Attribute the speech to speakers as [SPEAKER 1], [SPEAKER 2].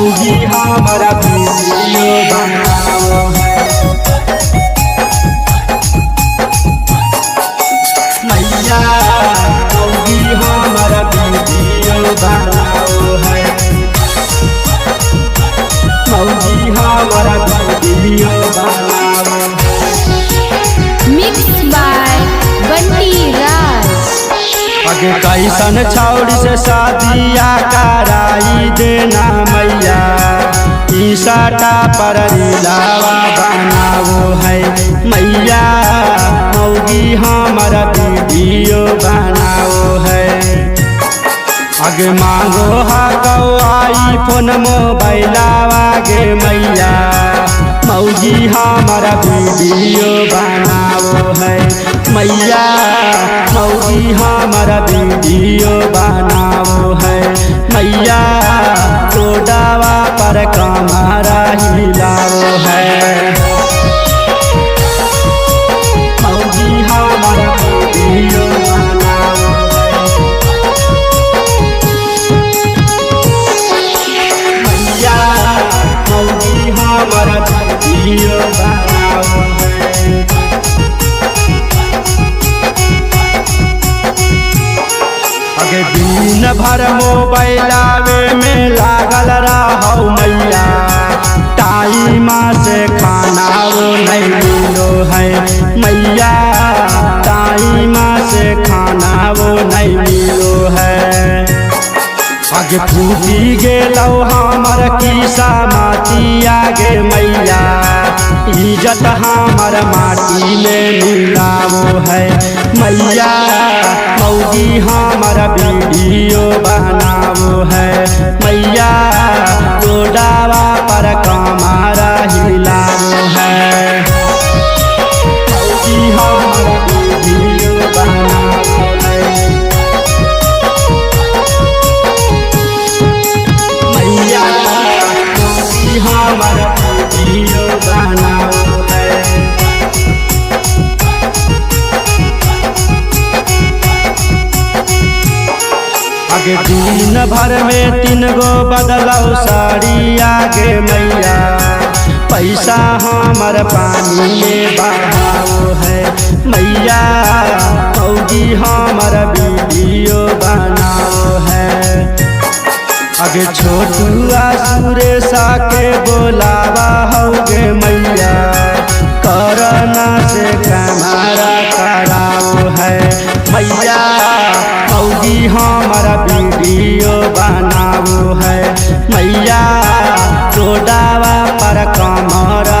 [SPEAKER 1] मौगी हमारा वीडियो बनाओ है मैया मौगी हमारा वीडियो बनाओ है मौगी हमारा वीडियो बनाओ
[SPEAKER 2] मिक्स बाय बंटी राज।
[SPEAKER 1] अगे कैसन छौड़ी से शादिया कराई देना मैया ईसाटा पर रीलावा बनाओ है मैया मौगी हमारा वीडियो बनाओ है आगे मांगो हाको आईफोन मोबाइलावा गे मैया मौगी हमारा वीडियो बनाओ है मैया मौगी हमारा वीडियो बनाओ है मैया रोडावा पर कमरा हिलाओ है मौगी हमारा वीडियो बनाओ है मैया मौगी हमारा वीडियो बनाओ है अगे दिन भर मोबाइलावे में लागल रहो मैया टाइम से खाना वो नहीं मिलो है मैया टाइम से खाना वो नहीं मिलो है आगे फूटी गेलो हमर किसा माटी आगे मैया इज्जत हमर माटी में मिलाओ है मैया मौगी हमारा वीडियो बनाओ है मैया रोडावा पर कमरा हिलाओ है मौगी हमारा वीडियो बनाओ है मैया मौगी हमारा वीडियो बनाओ है आगे दिन भर में 3 गो बदलाव साड़ी आगे मैया पैसा हमर पानी में बहाओ है मैया मौगी हमारा वीडियो बनाओ है आगे छोटुआ सुरेशा के बोलावा होगे मैया करना से कैमरा कराओ है मैया मौगी हमारा वीडियो बनाओ है मैया रोडावा पर कमरा